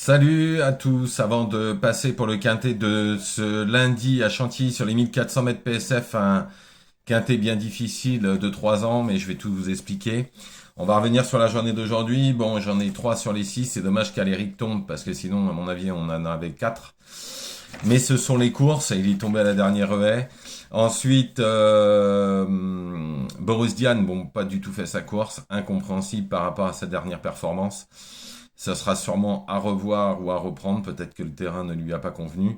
Salut à tous, avant de passer pour le quintet de ce lundi à Chantilly sur les 1400 mètres PSF, un quintet bien difficile de 3 ans, mais je vais tout vous expliquer. On va revenir sur la journée d'aujourd'hui. Bon, j'en ai 3 sur les 6, c'est dommage qu'Aléric tombe, parce que sinon, à mon avis, on en avait 4. Mais ce sont les courses, et il est tombé à la dernière haie. Ensuite, Boris Diane, bon, pas du tout fait sa course, incompréhensible par rapport à sa dernière performance. Ça sera sûrement à revoir ou à reprendre. Peut-être que le terrain ne lui a pas convenu.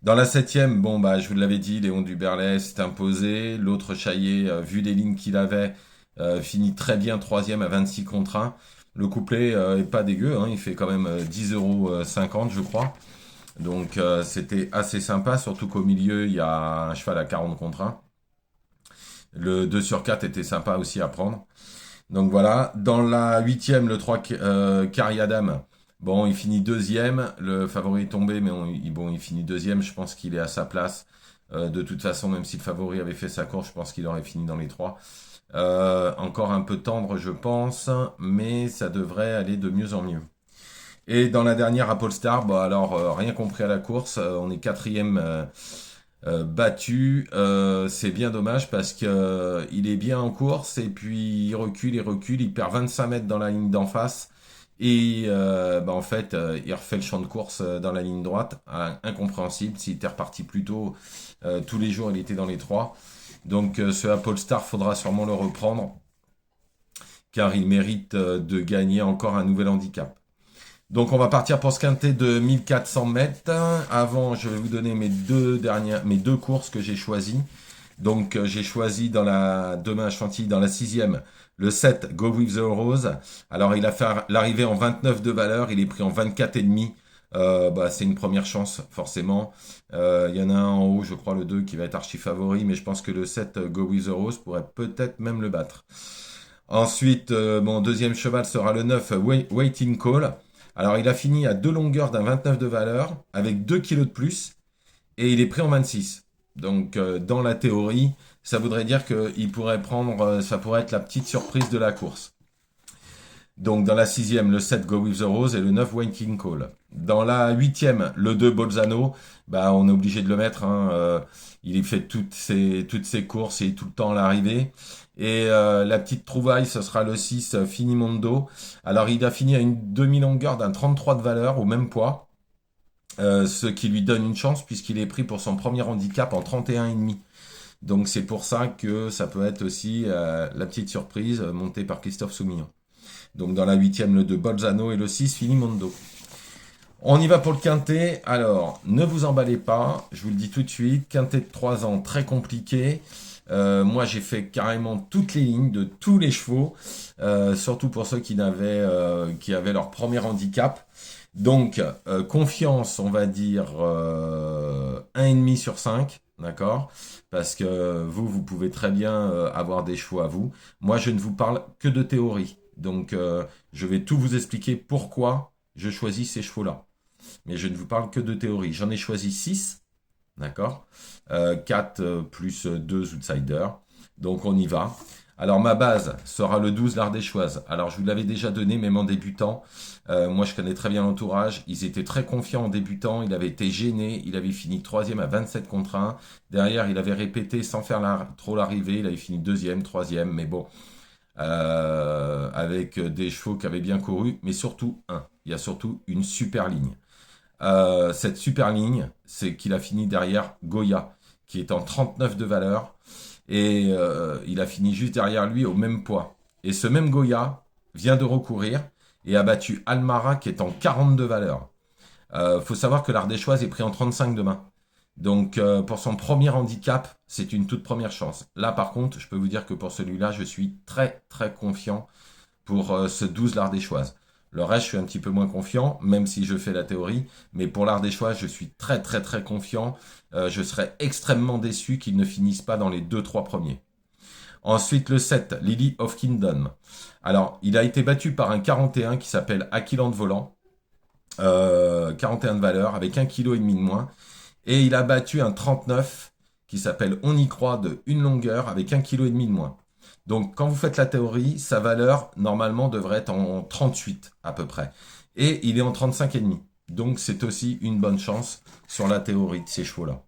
Dans la septième, bon bah je vous l'avais dit, Léon Duberlet s'est imposé. L'autre Chaillet, vu les lignes qu'il avait, finit très bien troisième à 26 contre 1. Le couplet est pas dégueu, hein, il fait quand même 10,50 € je crois. Donc c'était assez sympa, surtout qu'au milieu il y a un cheval à 40 contre 1. Le 2 sur 4 était sympa aussi à prendre. Donc voilà, dans la huitième, le 3 Cariadam, bon, il finit deuxième. Le favori est tombé, mais bon, il finit deuxième. Je pense qu'il est à sa place. De toute façon, même si le favori avait fait sa course, je pense qu'il aurait fini dans les trois. Encore un peu tendre, je pense, mais ça devrait aller de mieux en mieux. Et dans la dernière, Apple Star, bon alors rien compris à la course, on est quatrième battu. C'est bien dommage parce que il est bien en course et puis il recule, il perd 25 mètres dans la ligne d'en face et en fait il refait le champ de course dans la ligne droite. Incompréhensible. S'il était reparti plus tôt, tous les jours il était dans les trois. Donc ce Apple Star faudra sûrement le reprendre car il mérite de gagner encore un nouvel handicap. Donc on va partir pour ce quintet de 1400 mètres. Avant, je vais vous donner mes deux courses que j'ai choisies. Donc j'ai choisi demain à Chantilly dans la sixième, le 7 Go With The Rose. Alors il a fait l'arrivée en 29 de valeur, il est pris en 24 et demi. C'est une première chance forcément. Il y en a un en haut, je crois le 2 qui va être archi favori, mais je pense que le 7 Go With The Rose pourrait peut-être même le battre. Ensuite, mon deuxième cheval sera le 9 Waiting Call. Alors, il a fini à 2 longueurs d'un 29 de valeur, avec 2 kilos de plus, et il est pris en 26. Donc, dans la théorie, ça voudrait dire qu'il pourrait prendre, ça pourrait être la petite surprise de la course. Donc, dans la sixième, le 7 Go With The Rose et le 9 Waiting Call. Dans la huitième, le 2 Bolzano, bah, on est obligé de le mettre, hein, il fait toutes ses courses et tout le temps à l'arrivée. Et la petite trouvaille, ce sera le 6 Finimondo. Alors, il a fini à une demi-longueur d'un 33 de valeur au même poids, ce qui lui donne une chance puisqu'il est pris pour son premier handicap en 31,5. Donc, c'est pour ça que ça peut être aussi la petite surprise montée par Christophe Soumillon. Donc, dans la huitième, le 2 Bolzano et le 6 Finimondo. On y va pour le quintet. Alors, ne vous emballez pas, je vous le dis tout de suite. Quintet de 3 ans, très compliqué. Moi, j'ai fait carrément toutes les lignes de tous les chevaux, surtout pour ceux qui avaient leur premier handicap. Donc, confiance, on va dire 1,5 sur 5, d'accord? Parce que vous pouvez très bien avoir des chevaux à vous. Moi, je ne vous parle que de théorie. Donc, je vais tout vous expliquer pourquoi je choisis ces chevaux-là. Mais je ne vous parle que de théorie. J'en ai choisi 6. D'accord. 4 plus 2 outsiders. Donc on y va. Alors ma base sera le 12 l'Ardéchoise. Alors je vous l'avais déjà donné, même en débutant. Moi je connais très bien l'entourage. Ils étaient très confiants en débutant. Il avait été gêné. Il avait fini troisième à 27 contre 1. Derrière il avait répété sans faire trop l'arrivée. Il avait fini deuxième, troisième. Mais bon, avec des chevaux qui avaient bien couru. Mais surtout un. Il y a surtout une super ligne. Cette super ligne, c'est qu'il a fini derrière Goya, qui est en 39 de valeur, et il a fini juste derrière lui au même poids. Et ce même Goya vient de recourir et a battu Almara, qui est en 40 de valeur. Faut savoir que l'Ardéchoise est pris en 35 demain. Donc pour son premier handicap, c'est une toute première chance. Là par contre, je peux vous dire que pour celui-là, je suis très très confiant pour ce 12 l'Ardéchoise. Le reste, je suis un petit peu moins confiant, même si je fais la théorie. Mais pour l'Ardéchoise, je suis très très très confiant. Je serais extrêmement déçu qu'il ne finisse pas dans les 2-3 premiers. Ensuite, le 7, Lily of Kingdom. Alors, il a été battu par un 41 qui s'appelle Aquiland Volant. 41 de valeur, avec 1,5 kg de moins. Et il a battu un 39 qui s'appelle On y croit de une longueur, avec 1,5 kg de moins. Donc, quand vous faites la théorie, sa valeur, normalement, devrait être en 38 à peu près. Et il est en 35,5. Donc c'est aussi une bonne chance sur la théorie de ces chevaux-là.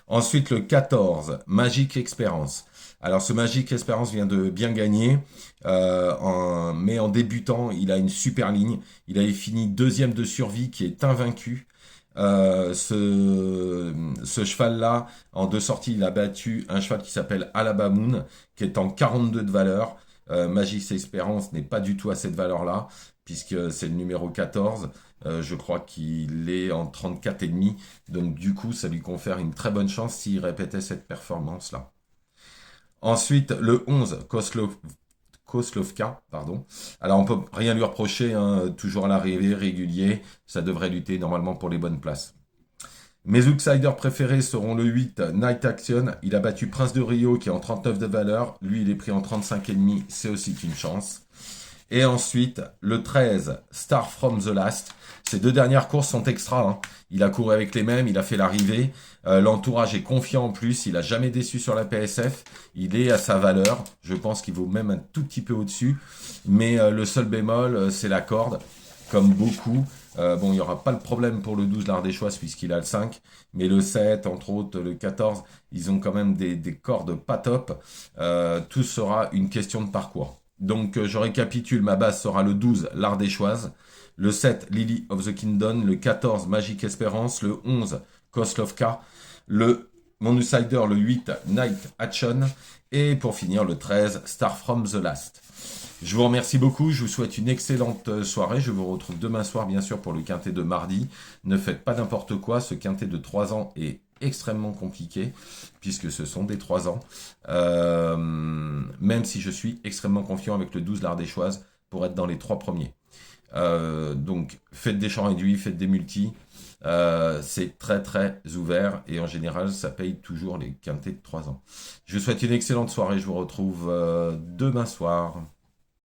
Ensuite, le 14, Magic Experience. Alors, ce Magic Experience vient de bien gagner, mais en débutant, il a une super ligne. Il avait fini deuxième de survie, qui est invaincu. Ce cheval-là, en deux sorties, il a battu un cheval qui s'appelle Alaba Moon, qui est en 42 de valeur. Magic Experience n'est pas du tout à cette valeur-là, puisque c'est le numéro 14. Je crois qu'il est en 34,5. Donc du coup, ça lui confère une très bonne chance s'il répétait cette performance-là. Ensuite, le 11, Koslovka, pardon. Alors on peut rien lui reprocher, hein, toujours à l'arrivée, régulier. Ça devrait lutter normalement pour les bonnes places. Mes outsiders préférés seront le 8, Night Action. Il a battu Prince de Rio qui est en 39 de valeur. Lui, il est pris en 35,5. C'est aussi une chance. Et ensuite, le 13, Star from the Last. Ces deux dernières courses sont extra. Hein. Il a couru avec les mêmes, il a fait l'arrivée. L'entourage est confiant en plus. Il a jamais déçu sur la PSF. Il est à sa valeur. Je pense qu'il vaut même un tout petit peu au-dessus. Mais le seul bémol, c'est la corde. Comme beaucoup. Bon, il n'y aura pas le problème pour le 12 l'Ardéchoise puisqu'il a le 5. Mais le 7, entre autres, le 14, ils ont quand même des cordes pas top. Tout sera une question de parcours. Donc je récapitule, ma base sera le 12, l'Ardéchoise, le 7, Lily of the Kingdom, le 14, Magic Espérance, le 11, Koslovka, mon outsider, le 8, Night Action, et pour finir, le 13, Star from the Last. Je vous remercie beaucoup, je vous souhaite une excellente soirée, je vous retrouve demain soir bien sûr pour le quintet de mardi. Ne faites pas n'importe quoi, ce quintet de 3 ans est extrêmement compliqué, puisque ce sont des 3 ans, même si je suis extrêmement confiant avec le 12 l'Ardéchoise pour être dans les 3 premiers. Donc faites des champs réduits, faites des multis, c'est très très ouvert et en général ça paye toujours les quintets de 3 ans. Je vous souhaite une excellente soirée, je vous retrouve demain soir.